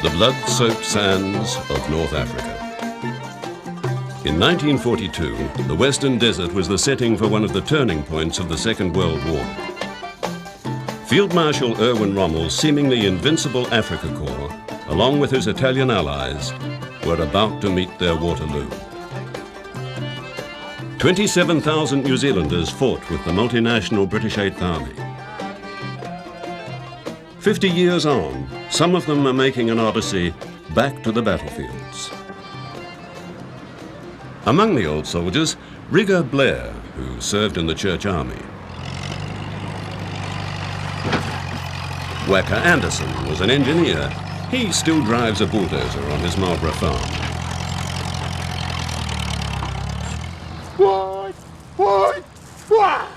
the blood-soaked sands of North Africa. In 1942, the Western Desert was the setting for one of the turning points of the Second World War. Field Marshal Erwin Rommel's seemingly invincible Africa Corps, along with his Italian allies, were about to meet their Waterloo. 27,000 New Zealanders fought with the multinational British Eighth Army. 50 years on, some of them are making an odyssey back to the battlefields. Among the old soldiers, Rigger Blair, who served in the Church Army. Wacker Anderson was an engineer. He still drives a bulldozer on his Marlborough farm.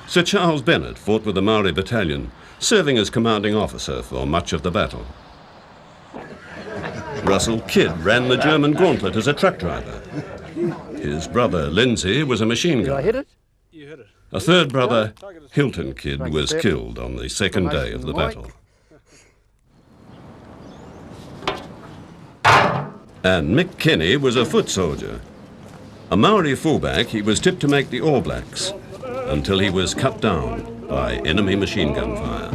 Sir Charles Bennett fought with the Maori Battalion, serving as commanding officer for much of the battle. Russell Kidd ran the German Gauntlet as a truck driver. His brother, Lindsay, was a machine gunner. Did I hit it? You hit it. A third brother, Hilton Kidd, was killed on the second day of the battle. And Mick Kenny was a foot soldier. A Maori fullback, he was tipped to make the All Blacks until he was cut down by enemy machine gun fire.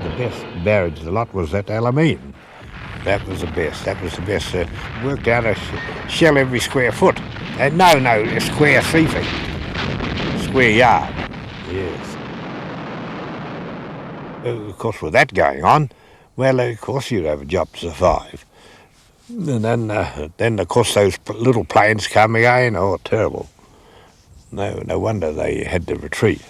The best barrage the lot was at El Alamein. That was the best. That was the best. Worked out a shell every square foot. No, a square 3 feet. Square yard. Yes. Of course, with that going on, well, of course you'd have a job to survive. And then of course, those little planes come again. Oh, terrible. No wonder they had to retreat.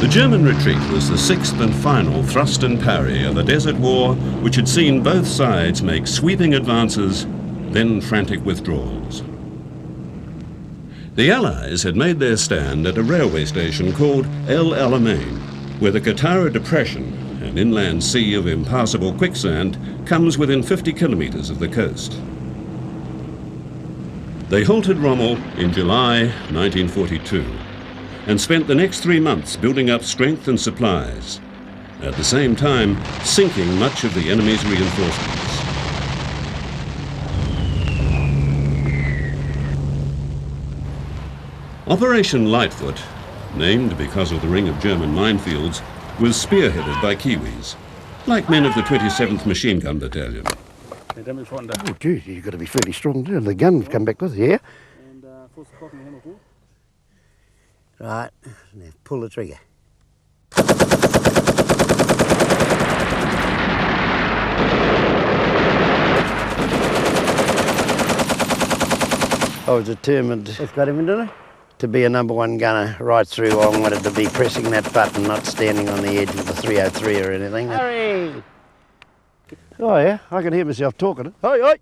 The German retreat was the sixth and final thrust and parry of a desert war which had seen both sides make sweeping advances, then frantic withdrawals. The Allies had made their stand at a railway station called El Alamein, where the Katara Depression, an inland sea of impassable quicksand, comes within 50 kilometres of the coast. They halted Rommel in July 1942 and spent the next 3 months building up strength and supplies, at the same time sinking much of the enemy's reinforcements. Operation Lightfoot, named because of the ring of German minefields, was spearheaded by Kiwis, like men of the 27th Machine Gun Battalion. Oh, geez, you've got to be fairly strong too. The guns come back with you, yeah? Right, now pull the trigger. I was determined, that's got him, didn't I? To be a #1 gunner right through. I wanted to be pressing that button, not standing on the edge with a 303 or anything. Hurry! Oh yeah, I can hear myself talking. Oi, oi!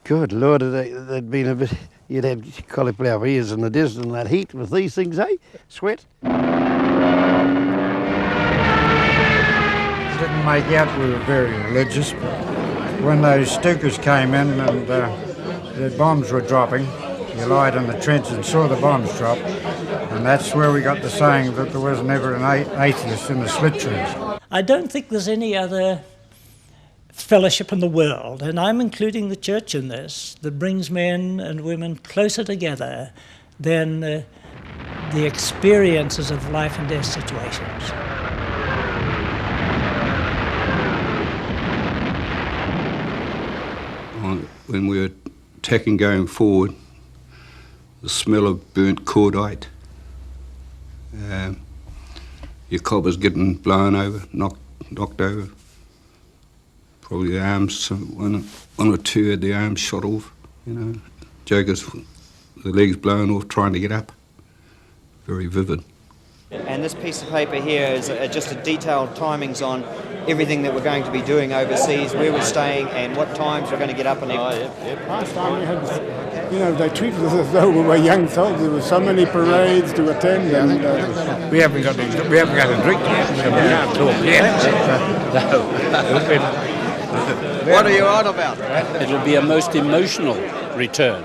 Good Lord, there'd been a bit. You'd have cauliflower ears in the desert in that heat with these things, eh? Sweat. Didn't make out we were very religious, but when those Stukas came in and the bombs were dropping, you lied in the trench and saw the bombs drop, and that's where we got the saying that there was never an atheist in the slit trench. I don't think there's any other fellowship in the world, and I'm including the church in this, that brings men and women closer together than the experiences of life and death situations. When we were attacking going forward, the smell of burnt cordite, your coppers getting blown over, knocked over. Probably the arms, one or two had the arms shot off, you know. Jokers, the legs blown off trying to get up. Very vivid. And this piece of paper here is just a detailed timings on everything that we're going to be doing overseas, where we're staying and what times we're going to get up and everything. Last time we had, they treated us as though we were young thugs. There were so many parades to attend, and We haven't got a drink yet, so we can't talk yet. What are you on about? It'll be a most emotional return.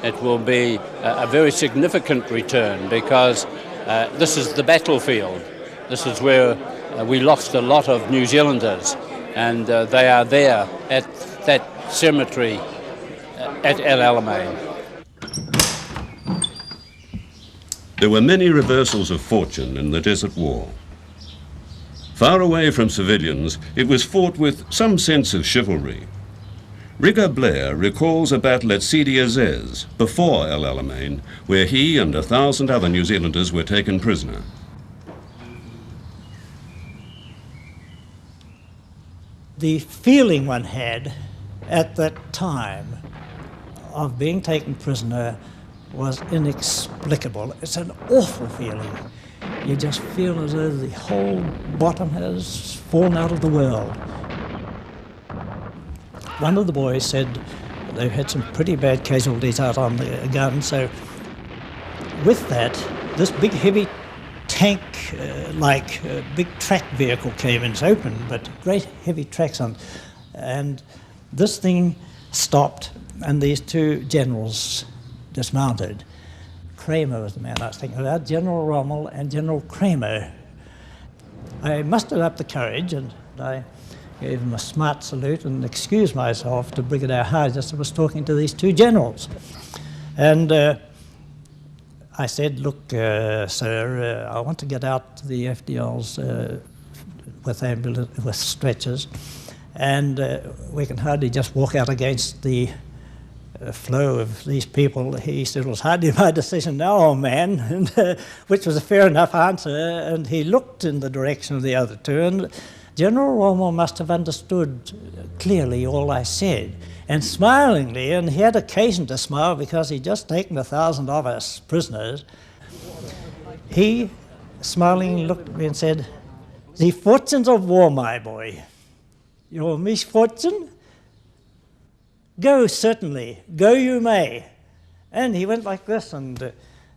It will be a very significant return because this is the battlefield. This is where we lost a lot of New Zealanders, and they are there at that cemetery at El Alamein. There were many reversals of fortune in the Desert War. Far away from civilians, it was fought with some sense of chivalry. Rigger Blair recalls a battle at Sidi Azez before El Alamein, where he and 1,000 other New Zealanders were taken prisoner. The feeling one had at that time of being taken prisoner was inexplicable. It's an awful feeling. You just feel as though the whole bottom has fallen out of the world. One of the boys said they've had some pretty bad casualties out on the gun, so with that, this big heavy tank, big track vehicle came in. It's open, but great heavy tracks on it. And this thing stopped, and these two generals dismounted. Kramer was the man I was thinking about, General Rommel and General Kramer. I mustered up the courage, and I gave him a smart salute and excused myself to Brigadier Hyde as I was talking to these two generals. And I said, look, sir, I want to get out to the FDLs with stretchers, and we can hardly just walk out against the flow of these people. He said, well, it's hardly my decision now, old man, and, which was a fair enough answer, and he looked in the direction of the other two, and General Rommel must have understood clearly all I said, and smilingly, and he had occasion to smile because he'd just taken 1,000 of us prisoners, he smilingly looked at me and said, the fortunes of war, my boy, your misfortune? Go, certainly, go you may. And he went like this, and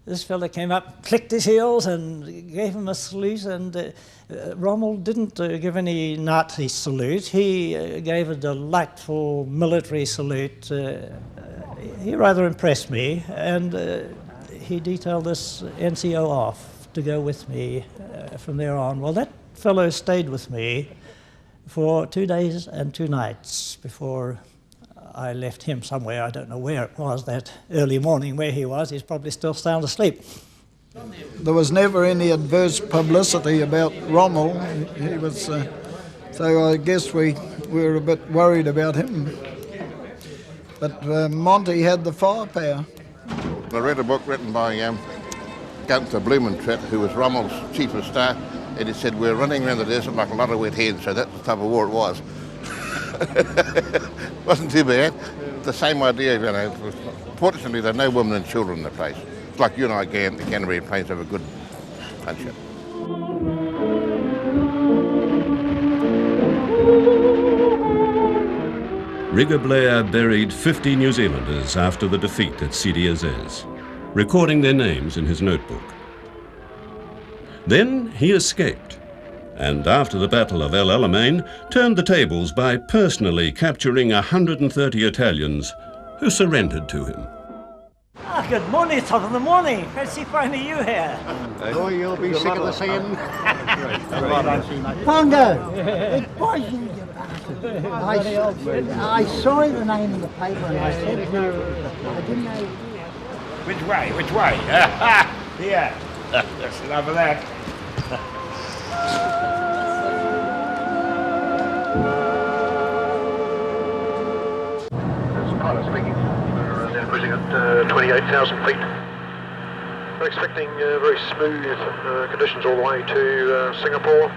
this fellow came up, clicked his heels, and gave him a salute, and Rommel didn't give any Nazi salute. He gave a delightful military salute. He rather impressed me, and he detailed this NCO off to go with me from there on. Well, that fellow stayed with me for 2 days and 2 nights before I left him somewhere. I don't know where it was that early morning where he was. He's probably still sound asleep. There was never any adverse publicity about Rommel. He was, so I guess we were a bit worried about him. But Monty had the firepower. I read a book written by Gunther Blumentritt, who was Rommel's chief of staff, and he said, we're running around the desert like a lot of wet hens, so that's the type of war it was. Wasn't too bad. The same idea, Fortunately, there are no women and children in the place. It's like you and I going to the Canterbury Plains have a good punch-up. Rigger Blair buried 50 New Zealanders after the defeat at Sidi Azez, recording their names in his notebook. Then he escaped, and after the Battle of El Alamein, turned the tables by personally capturing 130 Italians who surrendered to him. Good morning, top of the morning. Great to see finally you here. oh, you'll be sick of the singing. Pongo, it was you, you bastard. I saw the name in the paper and I said no, I didn't know. Which way? Which way? Here. That's enough of that. That's pilot speaking. We're now cruising at 28,000 feet. We're expecting very smooth conditions all the way to Singapore.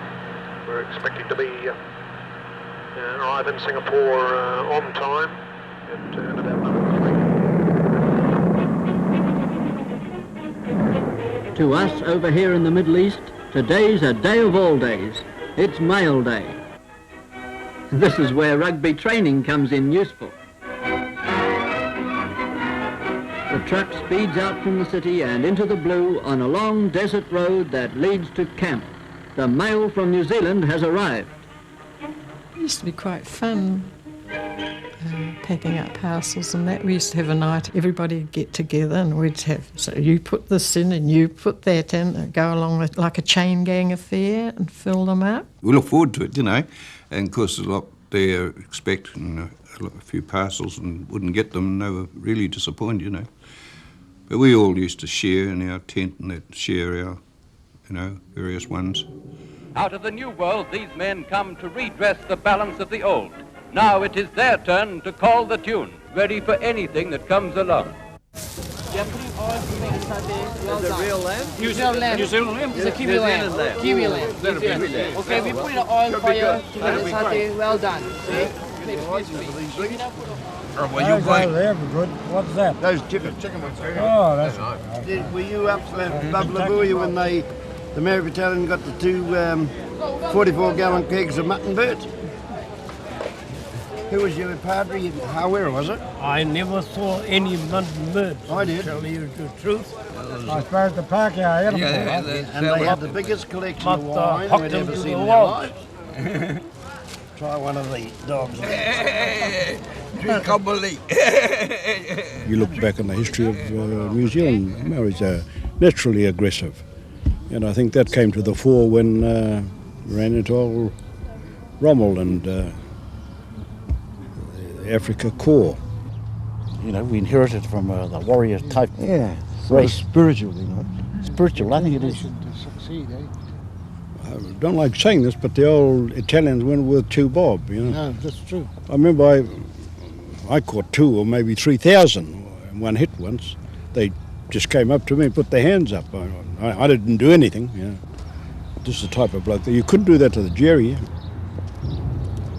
We're expecting to be arrive in Singapore on time at about 9 o'clock. To us over here in the Middle East, today's a day of all days. It's Mail Day. This is where rugby training comes in useful. The truck speeds out from the city and into the blue on a long desert road that leads to camp. The mail from New Zealand has arrived. It used to be quite fun, packing up parcels and that. We used to have a night, everybody would get together and we'd have, so you put this in and you put that in, and go along with like a chain gang affair and fill them up. We look forward to it, you know, and of course a lot there expecting a few parcels and wouldn't get them, and they were really disappointed, you know. But we all used to share in our tent and they'd share our, you know, various ones. Out of the new world, these men come to redress the balance of the old. Now it is their turn to call the tune, ready for anything that comes along. Is it real lamb? New Zealand lamb. New Zealand lamb? It's a Kiwi lamb. Kiwi lamb. Okay, we put it on oil fire to get the satay well done. See? Well, there were good. What's that? Those chicken ones. Oh, that's Were you up at Bubbly when the Mary Battalion got the two 44-gallon kegs of mutton birds? Who was your padre? Where was it? I never saw any mutton birds. I did. Tell you the truth. I suppose the park, yeah, and they had the biggest collection of wine we'd ever seen in their lives. Try one of the dogs. You look back on the history of New Zealand, Maoris are naturally aggressive. And I think that came to the fore when ran into old Rommel and the Africa Corps. You know, we inherited from the warrior type race. Spiritual, you know. Spiritual, I think it is. I don't like saying this, but the old Italians went with 2 bob, you know. No, that's true. I remember I caught 2 or maybe 3,000 in one hit once. They just came up to me and put their hands up. I didn't do anything, you know. This is the type of bloke that you couldn't do that to the Jerry.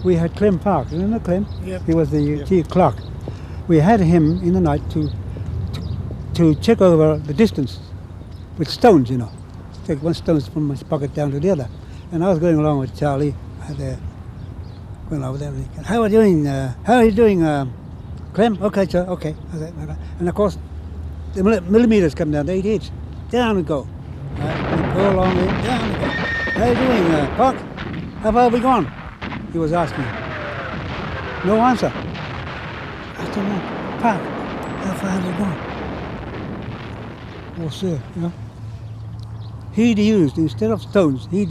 We had Clem Park, remember Clem? Yep. He was the chief clerk. We had him in the night to check over the distance with stones, you know. Take one stone from his pocket down to the other. And I was going along with Charlie. Going over there. How are you doing, Clem? Okay, sir, okay. And of course, the millimeters come down to 8 inches. Down we go. We go along there, down we go. How are you doing, Park? How far have we gone? He was asking. No answer. I don't know. Park, how far have we gone? Oh, sir, you know. He'd used, instead of stones, there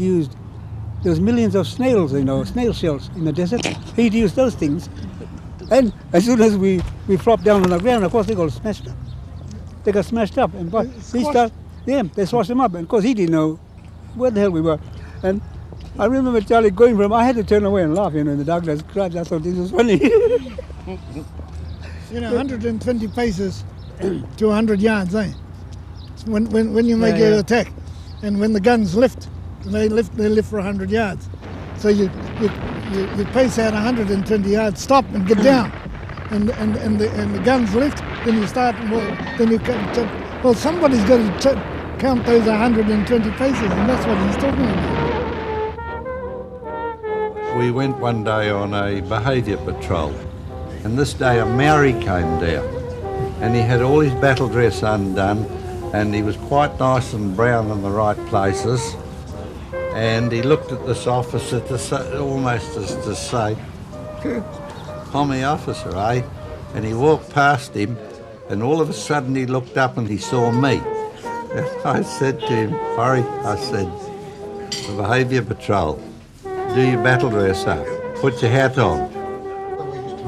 was millions of snails, you know, snail shells in the desert. He'd used those things. And as soon as we flopped down on the ground, of course, they got smashed up. They got smashed up. And they smashed them up. And of course, he didn't know where the hell we were. And I remember Charlie going from, I had to turn away and laugh, you know, in the darkness. I thought this was funny. You know, 120 paces to 100 yards, eh? When you make your attack. And when the guns lift, they lift for 100 yards. So you pace out 120 yards, stop and get down, and the guns lift. Then you start. Then you well, somebody's got to count those 120 paces, and that's what he's talking about. We went one day on a behaviour patrol, and this day a Maori came down, and he had all his battle dress undone. And he was quite nice and brown in the right places. And he looked at this officer almost as to say, "Tommy officer, eh?" And he walked past him, and all of a sudden he looked up and he saw me. And I said to him, "Murray," I said, "the behaviour patrol, do your battle dress up, put your hat on."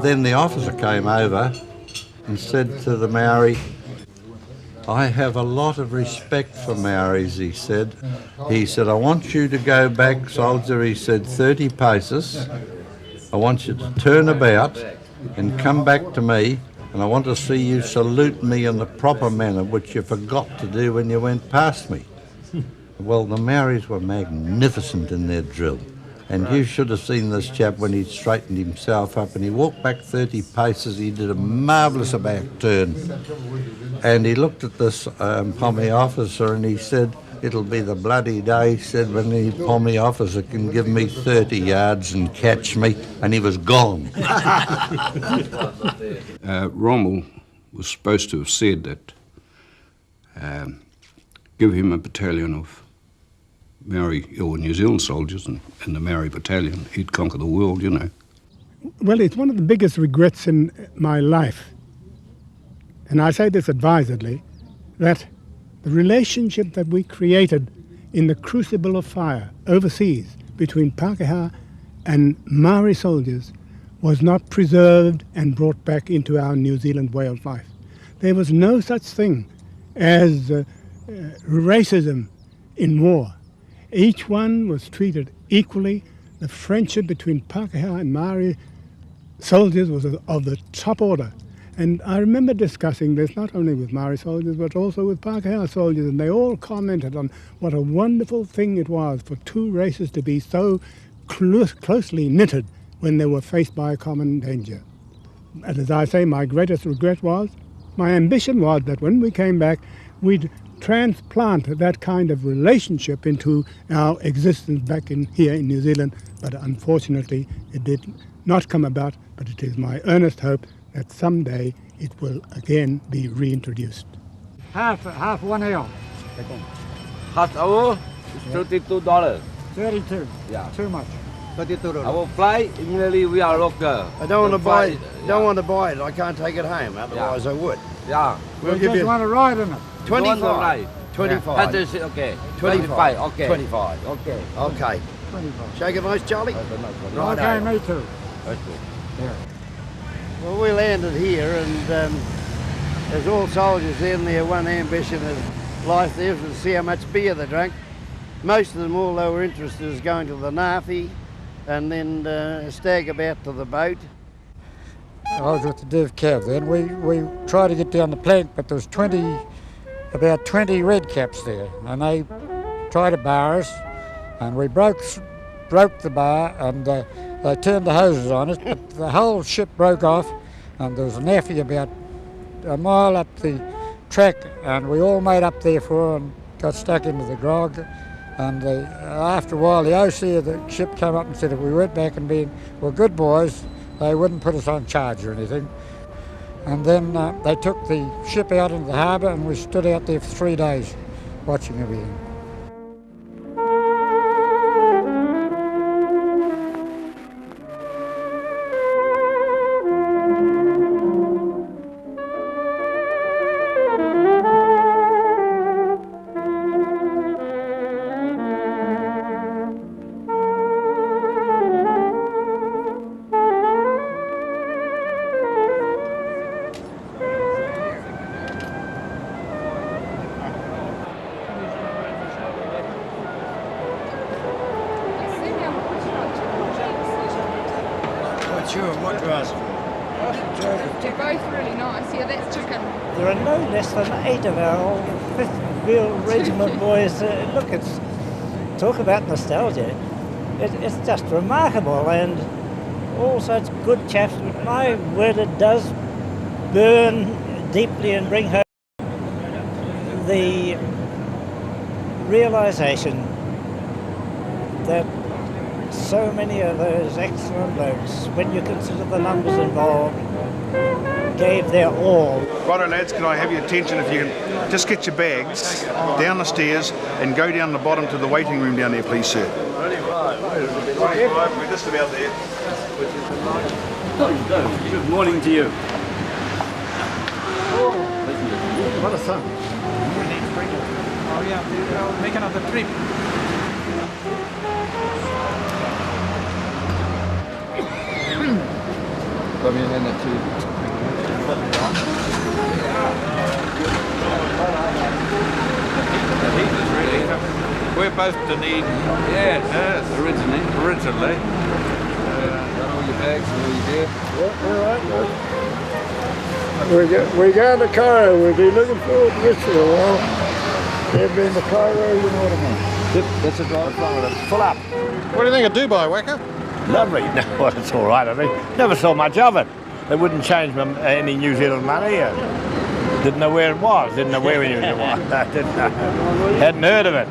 Then the officer came over and said to the Maori, "I have a lot of respect for Maoris," he said. He said, "I want you to go back, soldier," he said, 30 paces. "I want you to turn about and come back to me, and I want to see you salute me in the proper manner, which you forgot to do when you went past me." Well, the Maoris were magnificent in their drill. And you should have seen this chap when he straightened himself up and he walked back 30 paces. He did a marvellous back turn. And he looked at this pommy officer and he said, "It'll be the bloody day," he said, "when the pommy officer can give me 30 yards and catch me." And he was gone. Rommel was supposed to have said that give him a battalion of Maori or New Zealand soldiers and the Maori battalion, he'd conquer the world, you know. Well, it's one of the biggest regrets in my life, and I say this advisedly, that the relationship that we created in the Crucible of fire overseas between Pākehā and Maori soldiers was not preserved and brought back into our New Zealand way of life. There was no such thing as racism in war. Each one was treated equally. The friendship between Pākehā and Maori soldiers was of the top order. And I remember discussing this not only with Maori soldiers but also with Pākehā soldiers, and they all commented on what a wonderful thing it was for two races to be so closely knitted when they were faced by a common danger. And as I say, my greatest regret was, my ambition was that when we came back, we'd transplant that kind of relationship into our existence back here in New Zealand, but unfortunately it did not come about. But it is my earnest hope that someday it will again be reintroduced. Half 1 hour. Half hour is $32. 32. Yeah. Too much. $32. I will fly. Immediately we are local. I don't want to buy it. Don't want to buy it. I can't take it home. Otherwise, I would. Yeah. We'll give you. Want to ride in it? 25. 25. Yeah. Okay. 25. Okay. 25. Okay. Okay. 25. Shake it nice, Charlie. Right. Okay, me too. Yeah. Well, we landed here, and there's all soldiers in there. One ambition of life there was to see how much beer they drank. Most of them, all they were interested is going to the gnufire and then stag about to the boat. I was with the Div Cav then. We tried to get down the plank, but there was about 20 red caps there, and they tried to bar us, and we broke the bar, and they turned the hoses on us, but the whole ship broke off, and there was a naffy about a mile up the track, and we all made up there for and got stuck into the grog. And after a while, the OC of the ship came up and said if we went back and were good boys, they wouldn't put us on charge or anything. And then they took the ship out into the harbour, and we stood out there for 3 days watching everything. They're both really nice. Yeah, that's chicken. There are no less than 8 of our old 5th Field Regiment boys. Look, it's talk about nostalgia. It's just remarkable, and all such good chaps. My word, it does burn deeply and bring home the realisation that so many of those excellent blokes, when you consider the numbers involved, gave their all. Righto lads, can I have your attention if you can just get your bags down the stairs and go down the bottom to the waiting room down there, please, sir. We're just about there. Good morning to you. What a son. Oh yeah, we're making another trip. Got me in there too. We're both Dunedin. Yes, originally. Got all your bags and all your gear? Yep, all right. We're going to Cairo. We'll be looking forward to this for a while. They've been to Cairo, you know what I mean. Yep, that's a drive. Full up. What do you think of Dubai, Wacker? Lovely. No, well, it's all right, I think. Never saw much of it. They wouldn't change any New Zealand money. Didn't know where it was. Didn't know where New Zealand was. Didn't know. Hadn't heard of it.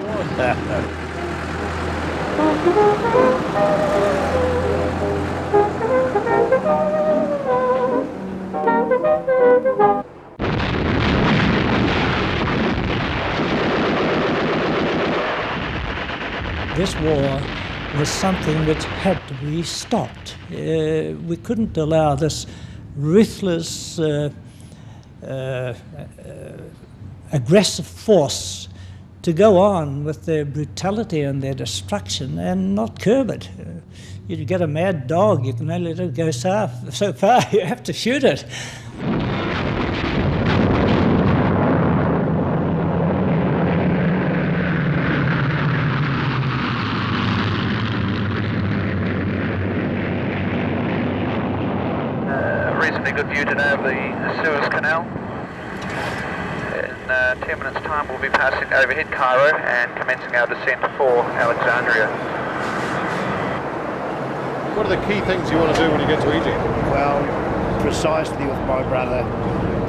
This war was something which had to be stopped. We couldn't allow this ruthless, aggressive force to go on with their brutality and their destruction and not curb it. You get a mad dog, you can only let it go so far, you have to shoot it. Reasonably good view today of the Suez Canal. In 10 minutes' time we'll be passing overhead Cairo and commencing our descent for Alexandria. What are the key things you want to do when you get to Egypt? Well, precisely with my brother,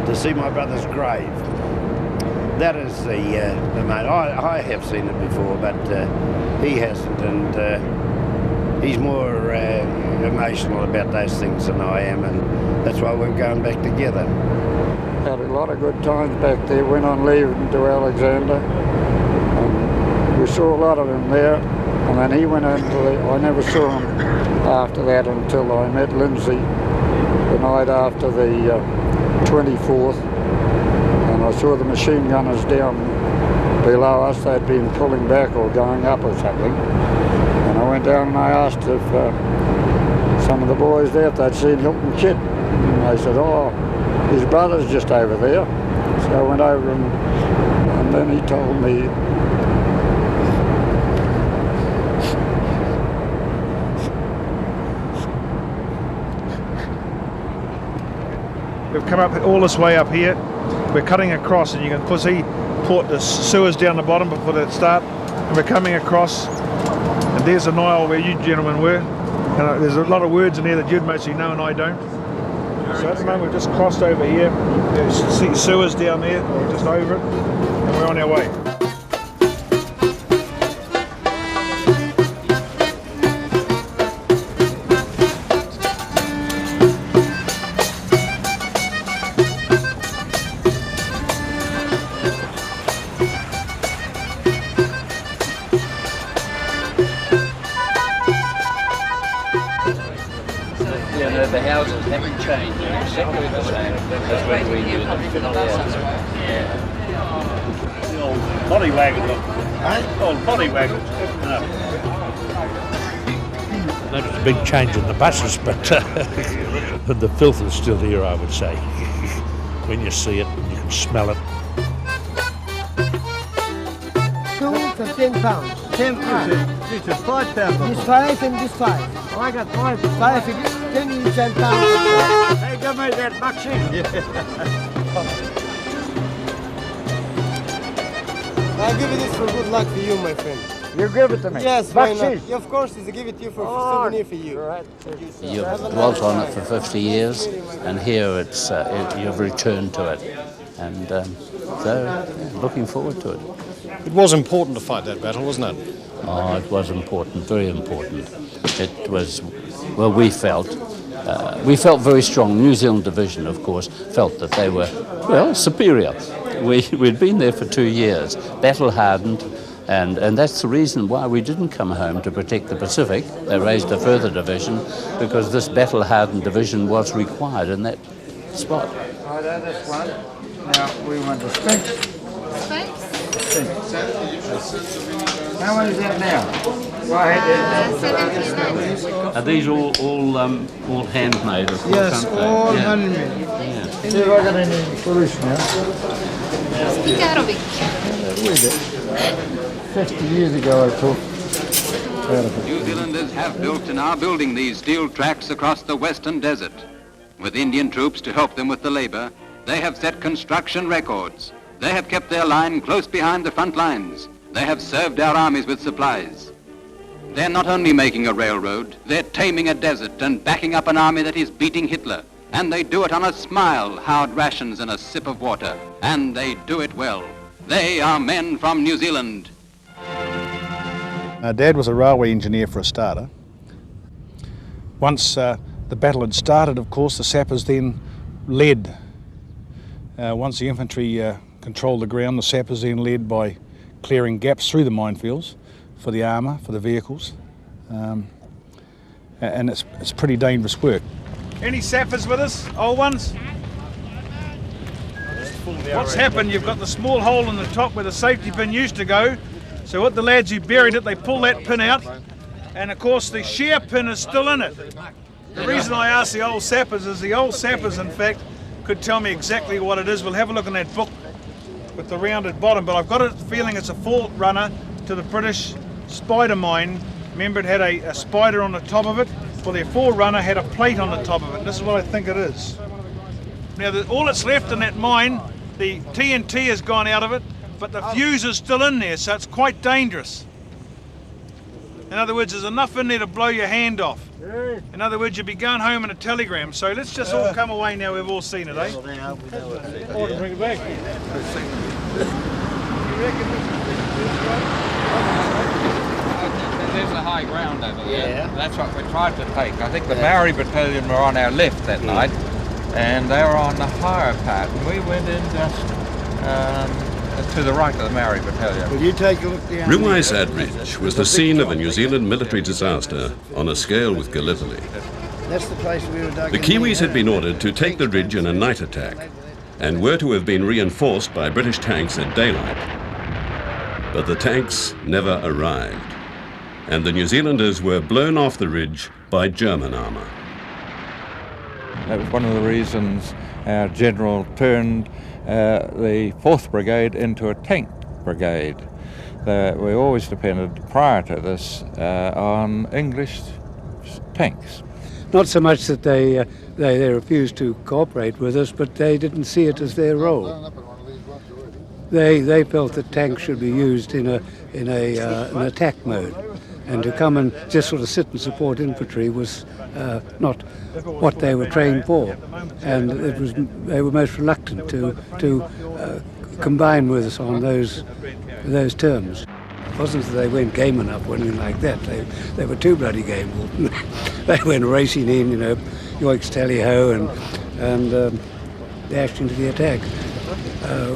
to see my brother's grave. That is the main. I have seen it before, but he hasn't, and he's more emotional about those things than I am, and that's why we're going back together. Had a lot of good times back there. Went on leave to Alexander, and we saw a lot of him there. And then he went into I never saw him after that until I met Lindsay the night after the 24th, and I saw the machine gunners down below us. They'd been pulling back or going up or something. And I went down and I asked if some of the boys there if they'd seen Hilton Kit. And they said, oh, his brother's just over there. So I went over and then he told me. We've come up all this way up here. We're cutting across, and you can see port the sewers down the bottom before they start. And we're coming across, and there's the Nile where you gentlemen were. And there's a lot of words in there that you'd mostly know and I don't. So at the moment we've just crossed over here. You see sewers down there, or just over it, and we're on our way. The houses haven't changed, they're exactly the same as when we knew them. Yeah. The old body wagon look. Old body wagon. Noticed a big change in the buses, but the filth is still here, I would say. When you see it, you can smell it. 2 for £10. 10 this is £5. This 5 and this 5. I got 5. 5 then you £10. Hey, give me that bucksy. I'll give you this for good luck for you, my friend. You give it to me? Yes, why not? Bucksy. Yeah, of course, I'll give it to you for souvenir for you. Right. You've dwelt on it for 50 years, and here it's you've returned to it. And so, looking forward to it. It was important to fight that battle, wasn't it? Oh, it was important, very important. It was, well, we felt very strong. New Zealand Division, of course, felt that they were, well, superior. We'd been there for 2 years, battle-hardened, and that's the reason why we didn't come home to protect the Pacific. They raised a further division because this battle-hardened division was required in that spot. Right, this one. Now we want the Sphinx. How much is that now? Are these all handmade? Of course, yes, all handmade. Yeah. See if I got any solution now. Speak Arabic. We did. 50 years ago I took Arabic. New Zealanders have built and are building these steel tracks across the western desert. With Indian troops to help them with the labor, they have set construction records. They have kept their line close behind the front lines, They have served our armies with supplies. They're not only making a railroad, they're taming a desert and backing up an army that is beating Hitler. And they do it on a smile, hard rations and a sip of water. And they do it well. They are men from New Zealand. Dad was a railway engineer for a starter. Once the battle had started, of course, the sappers then led. Once the infantry controlled the ground, the sappers then led by clearing gaps through the minefields for the armour, for the vehicles. And it's pretty dangerous work. Any sappers with us, old ones? What's happened, you've got the small hole in the top where the safety pin used to go. So what the lads who buried it, they pull that pin out. And of course the shear pin is still in it. The reason I asked the old sappers is the old sappers, in fact, could tell me exactly what it is. We'll have a look in that book with the rounded bottom, but I've got a feeling it's a forerunner to the British spider mine. Remember, it had a spider on the top of it? Well, their forerunner had a plate on the top of it. This is what I think it is. Now, all that's left in that mine, the TNT has gone out of it, but the fuse is still in there, so it's quite dangerous. In other words, there's enough in there to blow your hand off. In other words, you'd be going home in a telegram. So let's just all come away now, we've all seen it, eh? Or to bring it back. There's the high ground over there. Yeah. That's what we tried to take. I think the Maori battalion were on our left that night, and they were on the higher part, and we went in just to the right of the Maori battalion. Will you take a look down? Ruwaisa Ridge was the scene of a New Zealand military disaster on a scale with Gallipoli. That's the place we were dug. The Kiwis had been ordered to take the ridge in a night attack and were to have been reinforced by British tanks at daylight. But the tanks never arrived, and the New Zealanders were blown off the ridge by German armour. That was one of the reasons our general turned the 4th Brigade into a tank brigade. We always depended, prior to this, on English tanks. Not so much that they refused to cooperate with us, but they didn't see it as their role. They felt that tanks should be used in an attack mode, and to come and just sort of sit and support infantry was not what they were trained for, and they were most reluctant to combine with us on those terms. It wasn't that they weren't game enough or anything like that. They were too bloody game. They went racing in, yoicks tally-ho, and dashed into the attack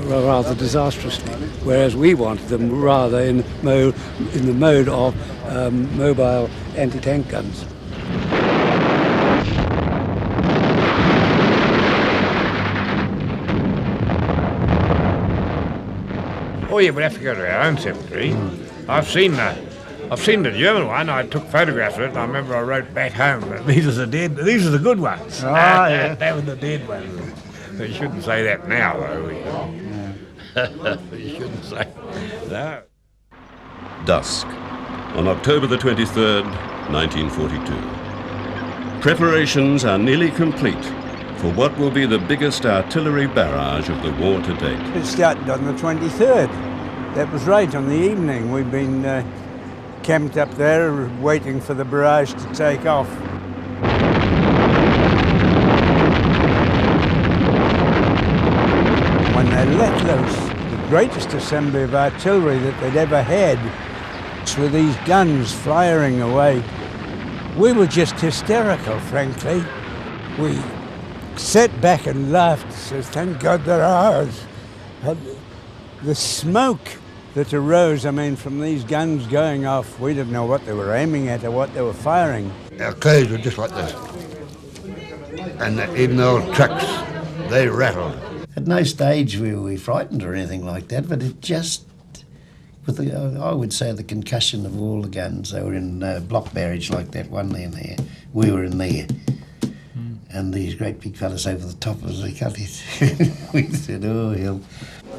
rather disastrously. Whereas we wanted them rather in the mode of mobile anti-tank guns. Oh yeah, we'd have to go to our own cemetery. I've seen the German one. I took photographs of it, and I remember I wrote back home, these are the good ones. Oh, yeah. They were the dead ones. You shouldn't say that now, though. You shouldn't say that. Dusk, on October the 23rd, 1942. Preparations are nearly complete for what will be the biggest artillery barrage of the war to date. It started on the 23rd. That was right on the evening. We've been camped up there waiting for the barrage to take off. When they let loose the greatest assembly of artillery that they'd ever had, with these guns firing away, we were just hysterical, frankly. We sat back and laughed, says, thank God they're ours. The smoke that arose, from these guns going off, we didn't know what they were aiming at or what they were firing. Our clothes were just like this. And even the old trucks, they rattled. At no stage were we frightened or anything like that, but it just, I would say the concussion of all the guns. They were in block barrage like that one there. We were in there. And these great big fellas over the top of us, they cut it. We said, oh hell.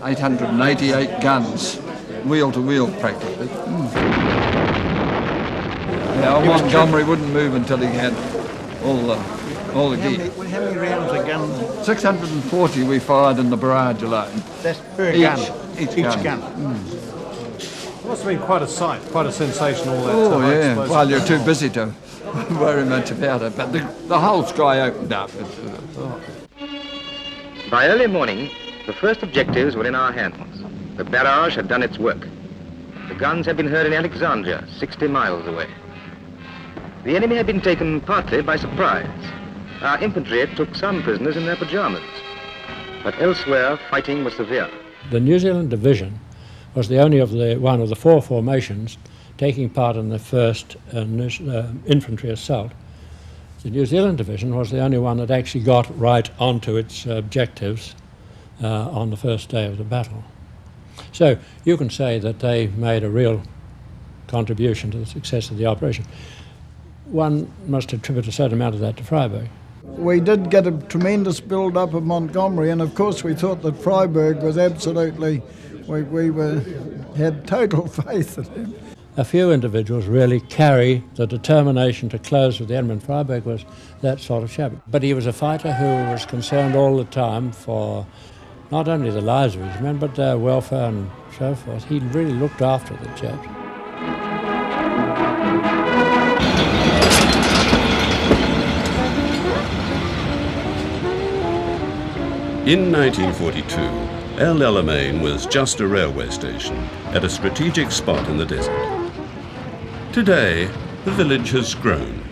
888 guns, wheel to wheel practically. Now Montgomery wouldn't move until he had all the gear. How many rounds a gun? 640 we fired in the barrage alone. That's per gun? Each gun. It must have been quite a sight, quite a sensation, all that. Oh, yeah. explosive Well, you're too fire. busy to worry much about it. But the whole sky opened up. By early morning, the first objectives were in our hands. The barrage had done its work. The guns had been heard in Alexandria, 60 miles away. The enemy had been taken partly by surprise. Our infantry took some prisoners in their pajamas. But elsewhere, fighting was severe. The New Zealand Division was the only one of the four formations taking part in the first infantry assault. The New Zealand Division was the only one that actually got right onto its objectives on the first day of the battle. So you can say that they made a real contribution to the success of the operation. One must attribute a certain amount of that to Freiburg. We did get a tremendous build-up of Montgomery, and of course we thought that Freiburg was absolutely, we had total faith in him. A few individuals really carry the determination to close with the enemy, and Freiburg was that sort of chap. But he was a fighter who was concerned all the time for not only the lives of his men, but their welfare and so forth. He really looked after the chaps. In 1942, El Alamein was just a railway station at a strategic spot in the desert. Today, the village has grown.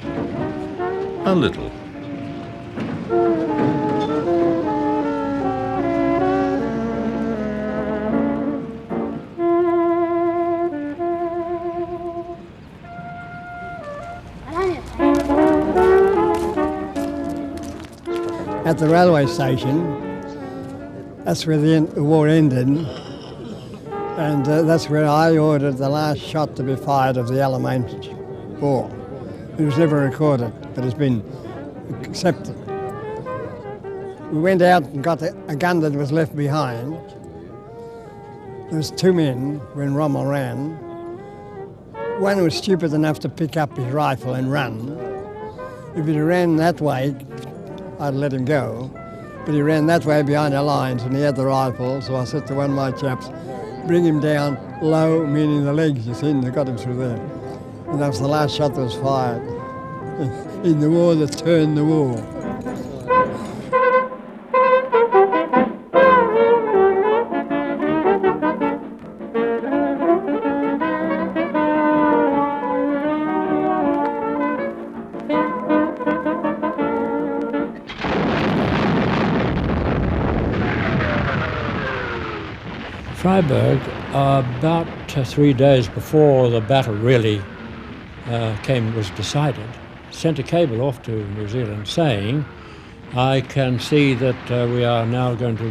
A little. At the railway station, that's where the war ended, and that's where I ordered the last shot to be fired of the Alamein war. It was never recorded, but it's been accepted. We went out and got a gun that was left behind. There was two men when Rommel ran. One was stupid enough to pick up his rifle and run. If he ran that way, I'd let him go. But he ran that way behind our lines and he had the rifle, so I said to one of my chaps, bring him down low, meaning the legs, you see, and they got him through there. And that was the last shot that was fired in the war that turned the war. Freiburg, about 3 days before the battle really was decided, sent a cable off to New Zealand saying, I can see that we are now going to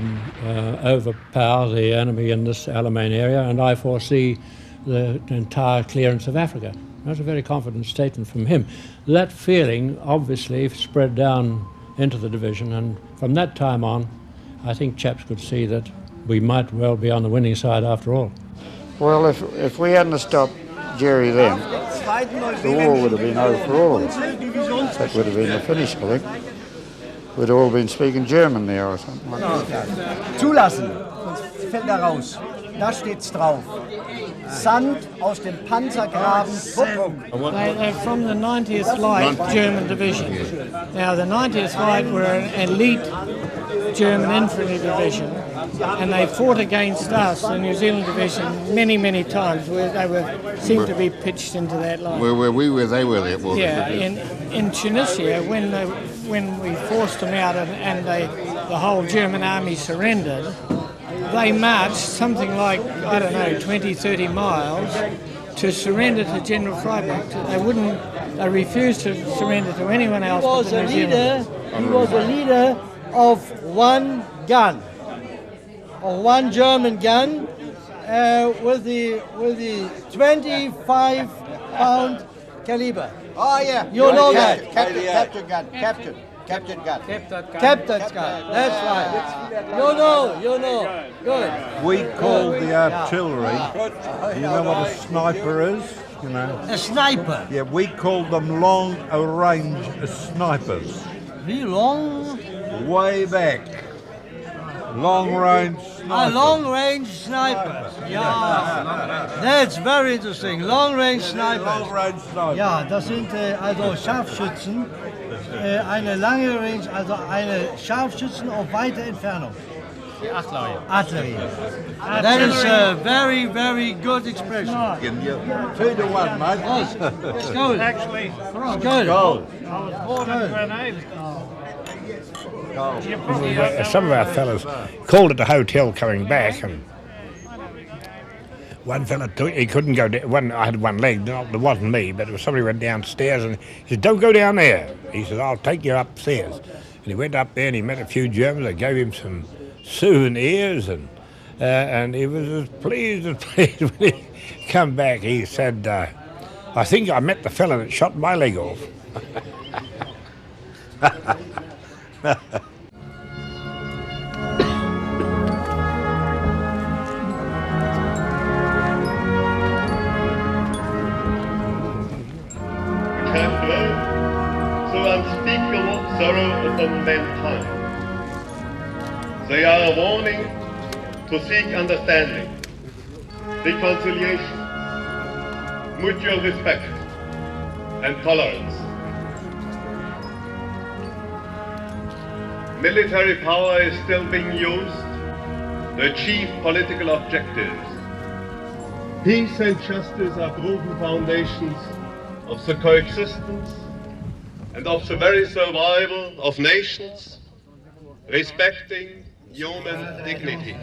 overpower the enemy in this Alamein area, and I foresee the entire clearance of Africa. That was a very confident statement from him. That feeling obviously spread down into the division, and from that time on, I think chaps could see that we might well be on the winning side after all. Well, if we hadn't stopped Jerry then, the war would have been over for all of us. That would have been the finish, I think. We'd all been speaking German there or something like that. Zulassen, sonst fällt er raus. Da steht's drauf. Sand aus dem Panzergraben, Puppung. They're from the 90th Light German Division. Now, the 90th Light were an elite German infantry division, and they fought against us, the New Zealand Division, many, many times, where they seemed to be pitched into that line. Where were we, where they were there? Yeah, in Tunisia, when we forced them out and the whole German army surrendered, they marched something like, 20, 30 miles to surrender to General Freiburg. They refused to surrender to anyone else but the New Zealanders. He was a leader of one gun, of one German gun, with the 25-pound caliber. Oh yeah, You know that. Captain gun, captain gun. Captain's gun, that's right. You know, good. We called the artillery, you know what a sniper is? You know. A sniper? Yeah, we called them long-range snipers. Really long? Way back. Long-range snipers. Long-range snipers. Ja, that's very interesting. Long-range snipers. Long-range snipers. Ja, das sind also Scharfschützen. Eine lange Range, also eine Scharfschützen auf weite Entfernung. Artillery. That is a very, very good expression. 2-1, mate. It's good. Actually, It's good. Goal. I was born in Grenada. Some of our fellas called at the hotel coming back, and one fella he couldn't go down. I had one leg, it wasn't me, but it was somebody went downstairs, and he said, "Don't go down there." He said, "I'll take you upstairs." And he went up there and he met a few Germans. They gave him some souvenirs, and he was as pleased when he come back. He said, "I think I met the fella that shot my leg off." So unspeakable sorrow upon mankind. They are a warning to seek understanding, reconciliation, mutual respect, and tolerance. Military power is still being used to achieve political objectives. Peace and justice are proven foundations of the coexistence and of the very survival of nations, respecting human dignity.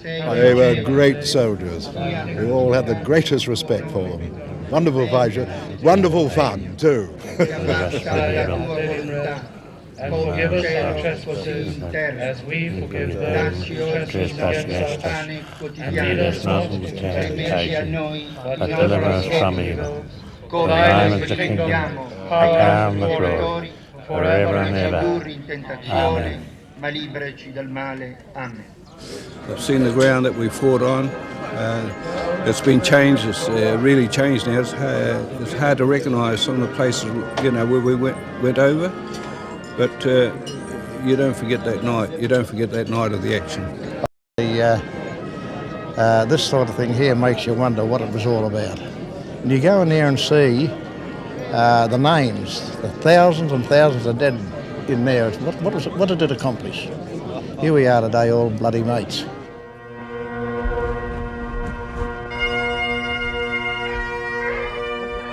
They were great soldiers. We all had the greatest respect for them. Wonderful fighters, wonderful fun too. Forgive us our trespasses, as we forgive those who trespass against us. And lead us not into temptation, but deliver us from evil. For thine is the kingdom, power, and glory, forever and ever. Amen. I've seen the ground that we fought on. It's been changed. It's really changed now. It's hard to recognise some of the places, where we went over. But you don't forget that night. You don't forget that night of the action. This sort of thing here makes you wonder what it was all about. And you go in there and see the names, the thousands and thousands of dead in there. What did it accomplish? Here we are today, all bloody mates.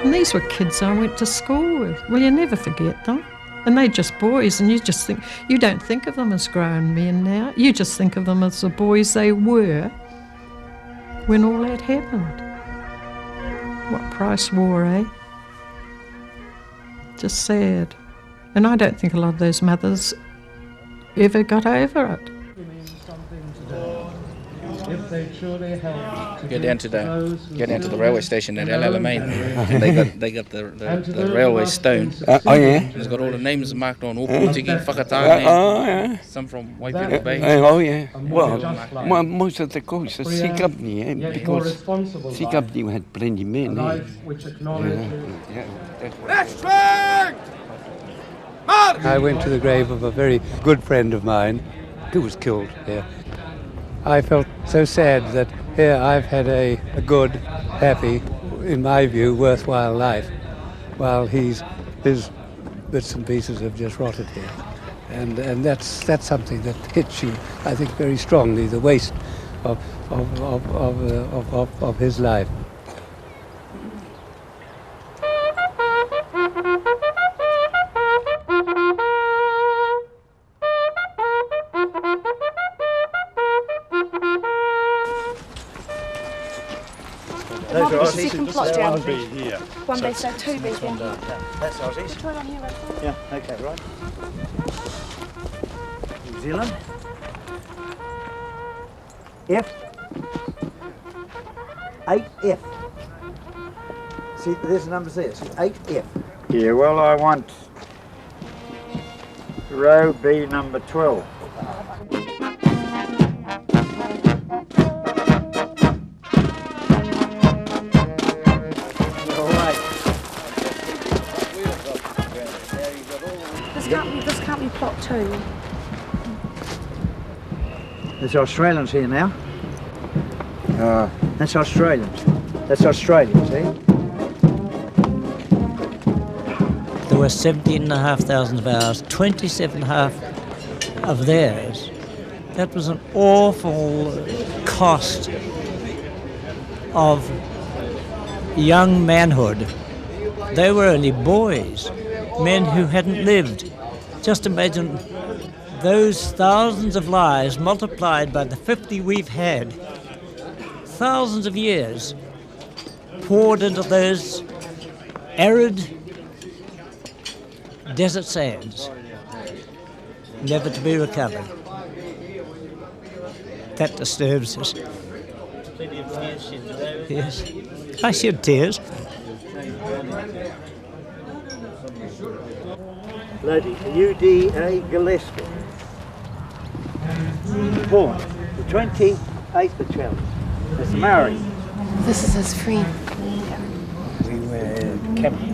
And these were kids I went to school with. Well, you never forget them. And they're just boys, and you don't think of them as grown men now. You just think of them as the boys they were when all that happened. What price war, eh? Just sad. And I don't think a lot of those mothers ever got over it. Get down to the railway station at El Alamein, and they got the railway stone. Oh yeah. It's got all the names marked on, all Portuguese, Whakatane, some from Waipiri Bay. Oh yeah. Well, most of the course, Sea Company, because Sea Company had plenty of men. I went to the grave of a very good friend of mine who was killed there. I felt so sad that here I've had a good, happy, in my view, worthwhile life, while his bits and pieces have just rotted here. And that's something that hits you, I think, very strongly, the waste of his life. Second plot down. 1B here. 1B, so 2B down here. That's Aussies. Try it on here, right? Yeah, okay, right. New Zealand. F. 8F. See, there's the numbers there. See, 8F. Yeah, well, I want row B number 12. This can't be plot 2. There's Australians here now. That's Australians. That's Australia, see? There were 17,500 of ours, 27,500 of theirs. That was an awful cost of young manhood. They were only boys, men who hadn't lived. Just imagine those thousands of lives multiplied by the 50 we've had. Thousands of years poured into those arid desert sands, never to be recovered. That disturbs us. Yes, I shed tears. Lady U.D.A. Gillespie. Born the 28th of 12. That's Maori. This is his friend. We were camping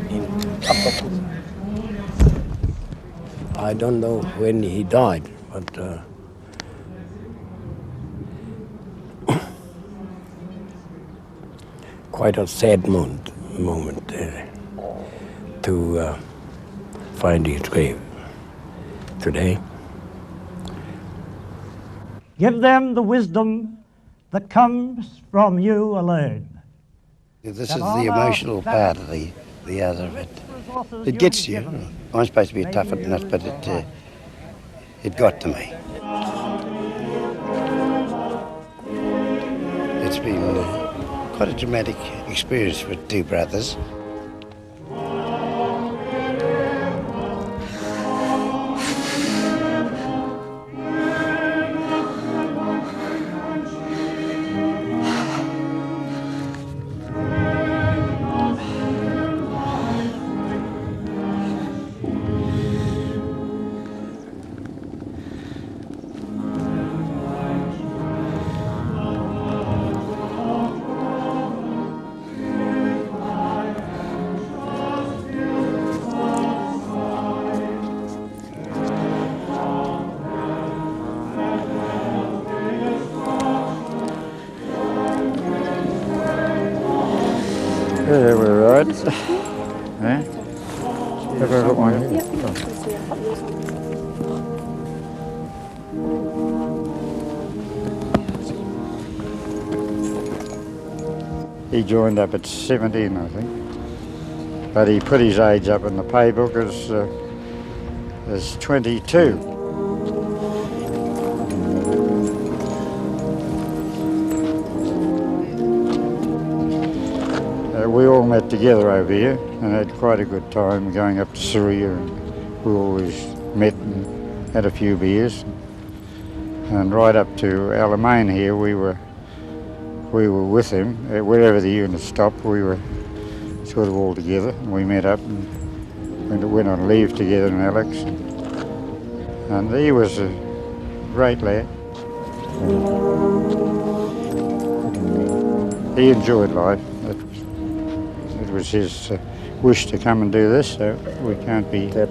in Upper. I don't know when he died, but quite a sad moment to find his grave today. Give them the wisdom that comes from you alone. This is the emotional part of the other of it. It gets you. I'm supposed to be a tough nut, but it got to me. It's been quite a dramatic experience for two brothers. Yeah, we're right. Yeah? Have a look one here. He joined up at 17, I think. But he put his age up in the pay book as 22. We all met together over here and had quite a good time going up to Syria, and we always met and had a few beers. And right up to Alamein here, we were with him. Wherever the unit stopped, we were sort of all together, and we met up and went on leave together in Alex. And he was a great lad. He enjoyed life. It was his wish to come and do this, so we can't be that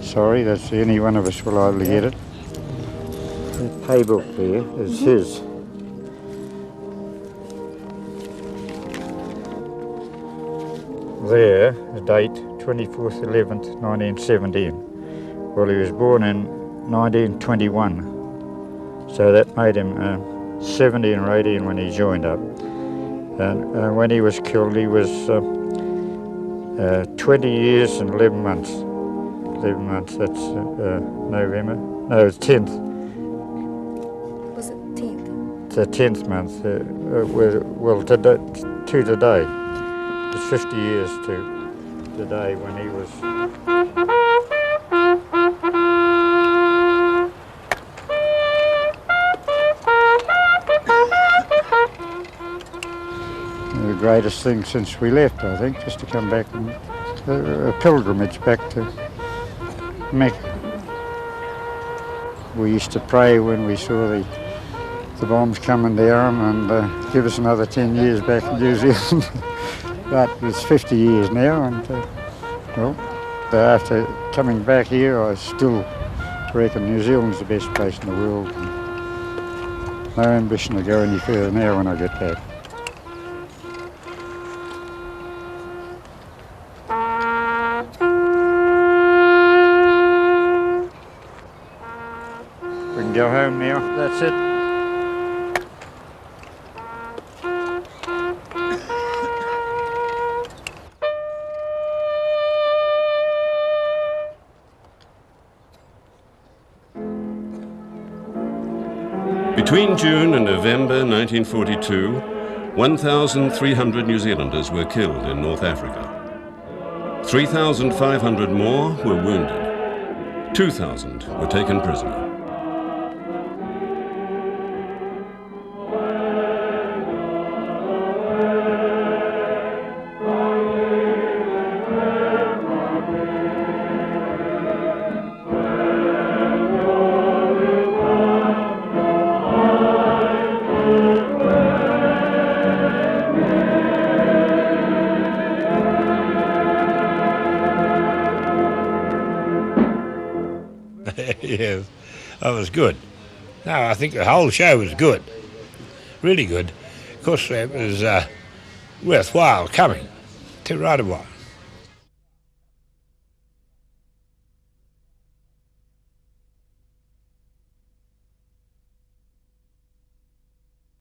sorry. That's any one of us will either get it. The pay book there is his. There, the date 24th 11th 1917. Well, he was born in 1921, so that made him 17 or 18 when he joined up. And when he was killed, he was 20 years and 11 months. 11 months, that's November. No, it's 10th. Was it 10th? It's the 10th month. Well, to today. It's 50 years to the day when he was... The greatest thing since we left, I think, just to come back and a pilgrimage back to Mecca. We used to pray when we saw the bombs coming down and give us another 10 years back in New Zealand. But it's 50 years now, and well, after coming back here, I still I reckon New Zealand's the best place in the world. No ambition to go any further now when I get back. We can go home now. That's it. Between June and November 1942, 1,300 New Zealanders were killed in North Africa. 3,500 more were wounded. 2,000 were taken prisoner. Yeah, that was good. No, I think the whole show was good. Really good. Of course, it was worthwhile coming to right a while.